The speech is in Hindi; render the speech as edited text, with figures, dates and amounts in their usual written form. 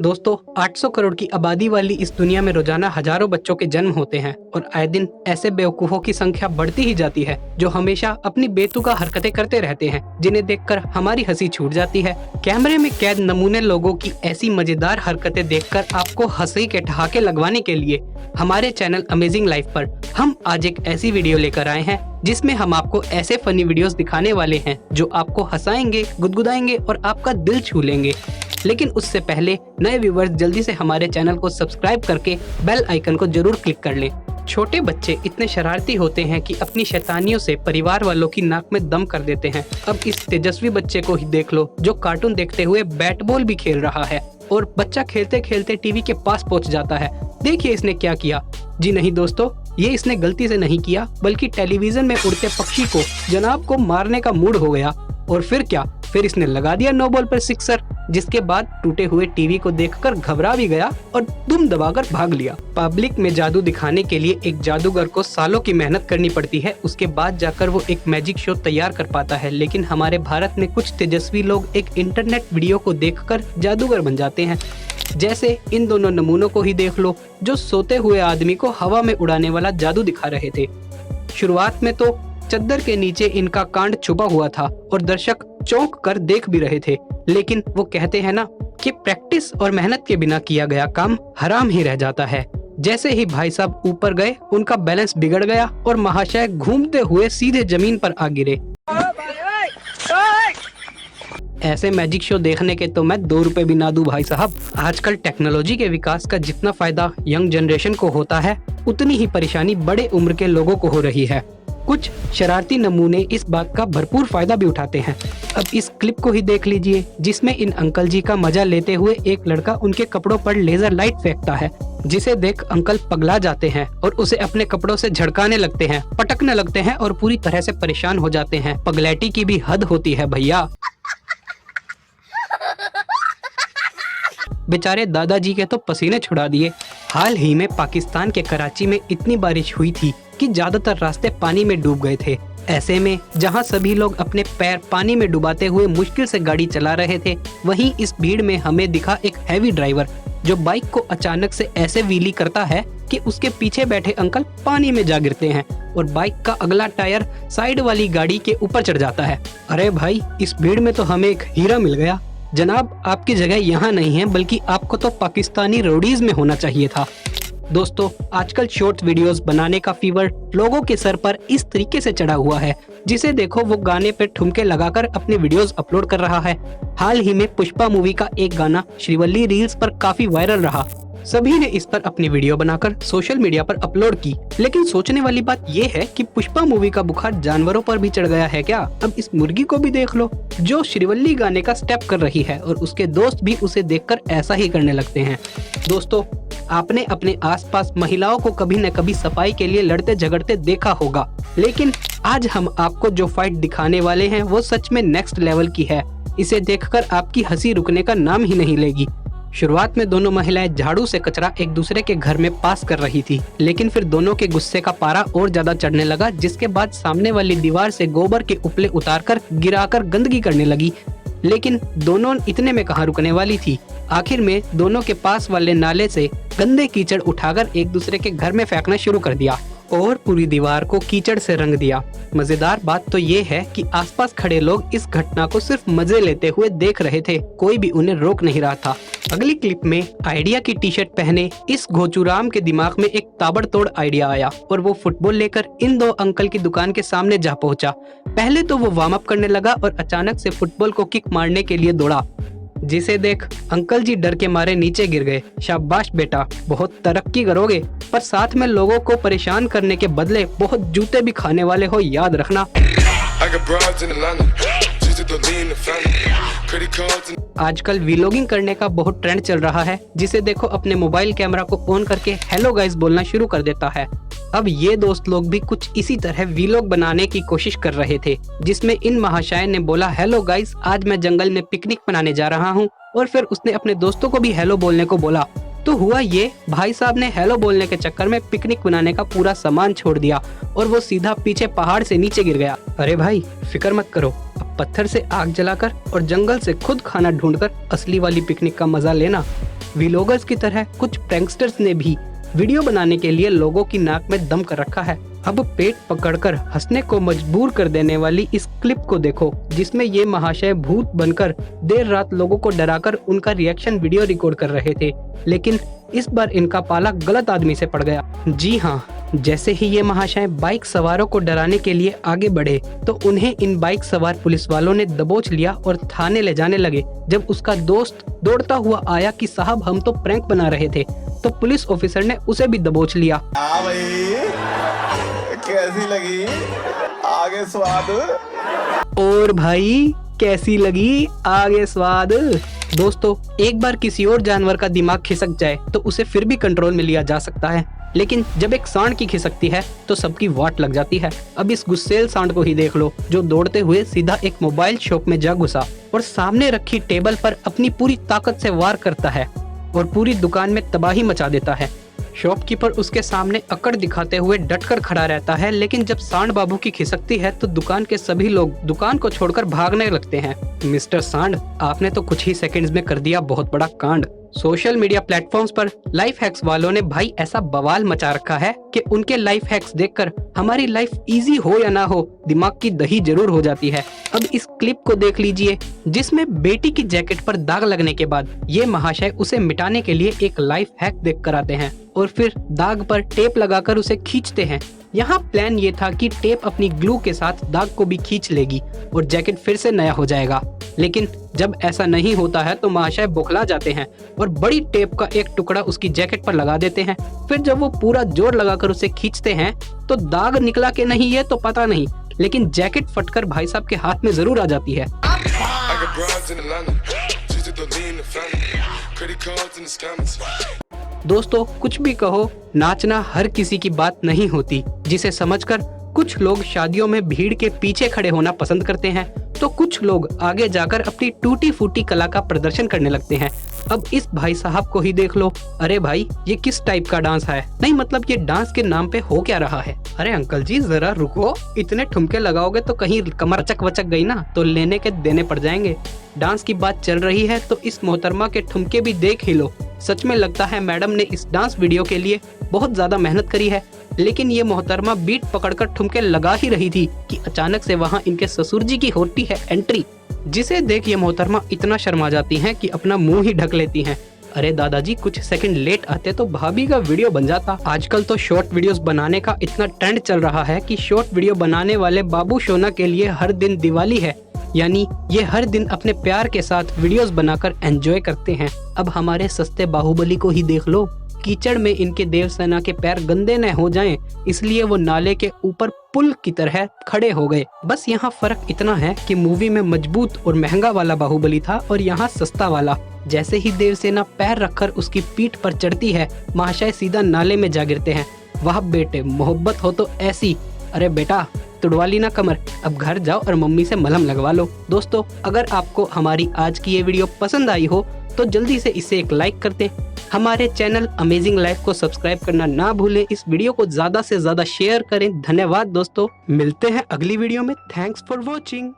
दोस्तों 800 करोड़ की आबादी वाली इस दुनिया में रोजाना हजारों बच्चों के जन्म होते हैं और आए दिन ऐसे बेवकूफों की संख्या बढ़ती ही जाती है जो हमेशा अपनी बेतुका हरकतें करते रहते हैं, जिन्हें देखकर हमारी हंसी छूट जाती है। कैमरे में कैद नमूने लोगों की ऐसी मजेदार हरकतें देखकर आपको हंसी के ठहाके लगवाने के लिए हमारे चैनल अमेजिंग लाइफ पर हम आज एक ऐसी वीडियो लेकर आए हैं जिसमें हम आपको ऐसे फनी वीडियोस दिखाने वाले हैं जो आपको हंसाएंगे, गुदगुदाएंगे और आपका दिल छू लेंगे। लेकिन उससे पहले नए व्यूवर्स जल्दी से हमारे चैनल को सब्सक्राइब करके बेल आइकन को जरूर क्लिक कर लें। छोटे बच्चे इतने शरारती होते हैं कि अपनी शैतानियों से परिवार वालों की नाक में दम कर देते हैं। अब इस तेजस्वी बच्चे को ही देख लो जो कार्टून देखते हुए बैट बॉल भी खेल रहा है और बच्चा खेलते खेलते टीवी के पास पहुंच जाता है। देखिए इसने क्या किया। जी नहीं दोस्तों, ये इसने गलती से नहीं किया, बल्कि टेलीविजन में उड़ते पक्षी को जनाब को मारने का मूड हो गया और फिर क्या, फिर इसने लगा दिया नो बॉल पर सिक्सर, जिसके बाद टूटे हुए टीवी को देखकर घबरा भी गया और दुम दबाकर भाग लिया। पब्लिक में जादू दिखाने के लिए एक जादूगर को सालों की मेहनत करनी पड़ती है, उसके बाद जाकर वो एक मैजिक शो तैयार कर पाता है। लेकिन हमारे भारत में कुछ तेजस्वी लोग एक इंटरनेट वीडियो को देखकर जादूगर बन जाते हैं। जैसे इन दोनों नमूनों को ही देख लो जो सोते हुए आदमी को हवा में उड़ाने वाला जादू दिखा रहे थे। शुरुआत में तो चद्दर के नीचे इनका कांड छुपा हुआ था और दर्शक चौंक कर देख भी रहे थे, लेकिन वो कहते हैं ना कि प्रैक्टिस और मेहनत के बिना किया गया काम हराम ही रह जाता है। जैसे ही भाई साहब ऊपर गए उनका बैलेंस बिगड़ गया और महाशय घूमते हुए सीधे जमीन पर आ गिरे। ऐसे मैजिक शो देखने के तो मैं 2 रुपए भी ना दूं भाई साहब। आजकल टेक्नोलॉजी के विकास का जितना फायदा यंग जनरेशन को होता है, उतनी ही परेशानी बड़े उम्र के लोगों को हो रही है। कुछ शरारती नमूने इस बात का भरपूर फायदा भी उठाते हैं। अब इस क्लिप को ही देख लीजिए जिसमें इन अंकल जी का मजा लेते हुए एक लड़का उनके कपड़ों पर लेजर लाइट फेंकता है, जिसे देख अंकल पगला जाते हैं और उसे अपने कपड़ों से झड़काने लगते हैं, पटकने लगते हैं और पूरी तरह से परेशान हो जाते हैं। पगलैटी की भी हद होती है भैया। बेचारे दादाजी के तो पसीने छुड़ा दिए। हाल ही में पाकिस्तान के कराची में इतनी बारिश हुई थी कि ज्यादातर रास्ते पानी में डूब गए थे। ऐसे में जहां सभी लोग अपने पैर पानी में डुबाते हुए मुश्किल से गाड़ी चला रहे थे, वहीं इस भीड़ में हमें दिखा एक हैवी ड्राइवर जो बाइक को अचानक से ऐसे व्हीली करता है कि उसके पीछे बैठे अंकल पानी में जा गिरते हैं और बाइक का अगला टायर साइड वाली गाड़ी के ऊपर चढ़ जाता है। अरे भाई, इस भीड़ में तो हमें एक हीरा मिल गया। जनाब, आपकी जगह यहाँ नहीं है, बल्कि आपको तो पाकिस्तानी रोडीज में होना चाहिए था। दोस्तों, आजकल शॉर्ट वीडियोस बनाने का फीवर लोगों के सर पर इस तरीके से चढ़ा हुआ है, जिसे देखो वो गाने पे ठुमके लगाकर अपने वीडियोस अपलोड कर रहा है। हाल ही में पुष्पा मूवी का एक गाना श्रीवल्ली रील्स पर काफी वायरल रहा। सभी ने इस पर अपनी वीडियो बनाकर सोशल मीडिया पर अपलोड की, लेकिन सोचने वाली बात ये है कि पुष्पा मूवी का बुखार जानवरों पर भी चढ़ गया है क्या? अब इस मुर्गी को भी देख लो जो श्रीवल्ली गाने का स्टेप कर रही है और उसके दोस्त भी उसे देखकर ऐसा ही करने लगते हैं। दोस्तों, आपने अपने आसपास महिलाओं को कभी न कभी सफाई के लिए लड़ते झगड़ते देखा होगा, लेकिन आज हम आपको जो फाइट दिखाने वाले हैं वो सच में नेक्स्ट लेवल की है। इसे देखकर आपकी हंसी रुकने का नाम ही नहीं लेगी। शुरुआत में दोनों महिलाएं झाड़ू से कचरा एक दूसरे के घर में पास कर रही थी, लेकिन फिर दोनों के गुस्से का पारा और ज्यादा चढ़ने लगा, जिसके बाद सामने वाली दीवार से गोबर के उपले उतारकर गिराकर गंदगी करने लगी। लेकिन दोनों इतने में कहाँ रुकने वाली थी। आखिर में दोनों के पास वाले नाले से गंदे कीचड़ उठाकर एक दूसरे के घर में फेंकना शुरू कर दिया और पूरी दीवार को कीचड़ से रंग दिया। मजेदार बात तो ये है कि आसपास खड़े लोग इस घटना को सिर्फ मजे लेते हुए देख रहे थे, कोई भी उन्हें रोक नहीं रहा था। अगली क्लिप में आइडिया की टी शर्ट पहने इस घोचूराम के दिमाग में एक ताबड़तोड़ आइडिया आया और वो फुटबॉल लेकर इन दो अंकल की दुकान के सामने जा पहुंचा। पहले तो वो वार्म अप करने लगा और अचानक से फुटबॉल को किक मारने के लिए दौड़ा, जिसे देख अंकल जी डर के मारे नीचे गिर गए। शाबाश बेटा, बहुत तरक्की करोगे, पर साथ में लोगों को परेशान करने के बदले बहुत जूते भी खाने वाले हो, याद रखना। आजकल व्लॉगिंग करने का बहुत ट्रेंड चल रहा है, जिसे देखो अपने मोबाइल कैमरा को ऑन करके हेलो गाइस बोलना शुरू कर देता है। अब ये दोस्त लोग भी कुछ इसी तरह व्लॉग बनाने की कोशिश कर रहे थे, जिसमें इन महाशय ने बोला हेलो गाइस, आज मैं जंगल में पिकनिक मनाने जा रहा हूँ, और फिर उसने अपने दोस्तों को भी हेलो बोलने को बोला। तो हुआ ये, भाई साहब ने हेलो बोलने के चक्कर में पिकनिक बनाने का पूरा सामान छोड़ दिया और वो सीधा पीछे पहाड़ से नीचे गिर गया। अरे भाई, फिक्र मत करो, अब पत्थर से आग जलाकर और जंगल से खुद खाना ढूंढकर असली वाली पिकनिक का मजा लेना। व्लॉगर्स की तरह कुछ प्रैंकस्टर्स ने भी वीडियो बनाने के लिए लोगों की नाक में दम कर रखा है। अब पेट पकड़कर हंसने को मजबूर कर देने वाली इस क्लिप को देखो, जिसमें ये महाशय भूत बनकर देर रात लोगों को डराकर उनका रिएक्शन वीडियो रिकॉर्ड कर रहे थे। लेकिन इस बार इनका पाला गलत आदमी से पड़ गया। जी हाँ, जैसे ही ये महाशय बाइक सवारों को डराने के लिए आगे बढ़े तो उन्हें इन बाइक सवार पुलिस वालों ने दबोच लिया और थाने ले जाने लगे। जब उसका दोस्त दौड़ता हुआ आया कि साहब हम तो प्रैंक बना रहे थे, तो पुलिस ऑफिसर ने उसे भी दबोच लिया। भाई कैसी लगी आगे स्वाद? और भाई कैसी लगी आगे स्वाद? दोस्तों, एक बार किसी और जानवर का दिमाग खिसक जाए तो उसे फिर भी कंट्रोल में लिया जा सकता है, लेकिन जब एक सांड की खिसकती है तो सबकी वाट लग जाती है। अब इस गुस्सेल सांड को ही देख लो, जो दौड़ते हुए सीधा एक मोबाइल शॉप में जा घुसा और सामने रखी टेबल पर अपनी पूरी ताकत से वार करता है और पूरी दुकान में तबाही मचा देता है। शॉपकीपर उसके सामने अकड़ दिखाते हुए डटकर खड़ा रहता है, लेकिन जब सांड बाबू की खिसकती है तो दुकान के सभी लोग दुकान को छोड़कर भागने लगते हैं। मिस्टर सांड, आपने तो कुछ ही सेकंड्स में कर दिया बहुत बड़ा कांड। सोशल मीडिया प्लेटफॉर्म्स पर लाइफ हैक्स वालों ने भाई ऐसा बवाल मचा रखा है कि उनके लाइफ हैक्स देखकर हमारी लाइफ इजी हो या ना हो, दिमाग की दही जरूर हो जाती है। अब इस क्लिप को देख लीजिए, जिसमें बेटी की जैकेट पर दाग लगने के बाद ये महाशय उसे मिटाने के लिए एक लाइफ हैक देख कर आते हैं और फिर दाग पर टेप लगाकर उसे खींचते हैं। यहाँ प्लान ये था कि टेप अपनी ग्लू के साथ दाग को भी खींच लेगी और जैकेट फिर से नया हो जाएगा, लेकिन जब ऐसा नहीं होता है तो महाशय बौखला जाते हैं और बड़ी टेप का एक टुकड़ा उसकी जैकेट पर लगा देते हैं। फिर जब वो पूरा जोर लगाकर उसे खींचते हैं तो दाग निकला कि नहीं ये तो पता नहीं, लेकिन जैकेट फटकर भाई साहब के हाथ में जरूर आ जाती है। दोस्तों, कुछ भी कहो, नाचना हर किसी की बात नहीं होती, जिसे समझकर कुछ लोग शादियों में भीड़ के पीछे खड़े होना पसंद करते हैं तो कुछ लोग आगे जाकर अपनी टूटी फूटी कला का प्रदर्शन करने लगते हैं। अब इस भाई साहब को ही देख लो। अरे भाई, ये किस टाइप का डांस है? नहीं मतलब ये डांस के नाम पे हो क्या रहा है? अरे अंकल जी जरा रुको, इतने ठुमके लगाओगे तो कहीं कमर अचक वचक गई ना तो लेने के देने पड़ जाएंगे। डांस की बात चल रही है तो इस मोहतरमा के ठुमके भी देख ही लो। सच में लगता है मैडम ने इस डांस वीडियो के लिए बहुत ज्यादा मेहनत करी है, लेकिन ये मोहतरमा बीट पकड़कर ठुमके लगा ही रही थी कि अचानक से वहाँ इनके ससुर जी की होती है एंट्री, जिसे देख ये मोहतरमा इतना शर्मा जाती हैं कि अपना मुंह ही ढक लेती हैं। अरे दादाजी, कुछ सेकंड लेट आते तो भाभी का वीडियो बन जाता। आजकल तो शॉर्ट वीडियोस बनाने का इतना ट्रेंड चल रहा है कि शॉर्ट वीडियो बनाने वाले बाबू सोना के लिए हर दिन दिवाली है, यानी ये हर दिन अपने प्यार के साथ वीडियोस बनाकर एंजॉय करते हैं। अब हमारे सस्ते बाहुबली को ही देख लो, कीचड़ में इनके देवसेना के पैर गंदे न हो जाएं, इसलिए वो नाले के ऊपर पुल की तरह खड़े हो गए। बस यहाँ फर्क इतना है कि मूवी में मजबूत और महंगा वाला बाहुबली था और यहाँ सस्ता वाला। जैसे ही देवसेना पैर रखकर उसकी पीठ पर चढ़ती है, महाशय सीधा नाले में जा गिरते हैं। वाह बेटे, मोहब्बत हो तो ऐसी। अरे बेटा, तुड़वा ली ना कमर, अब घर जाओ और मम्मी से मलहम लगवा लो। दोस्तों, अगर आपको हमारी आज की ये वीडियो पसंद आई हो तो जल्दी से इसे एक लाइक कर दें। हमारे चैनल अमेजिंग लाइफ को सब्सक्राइब करना ना भूलें। इस वीडियो को ज्यादा से ज्यादा शेयर करें। धन्यवाद दोस्तों, मिलते हैं अगली वीडियो में। Thanks for watching.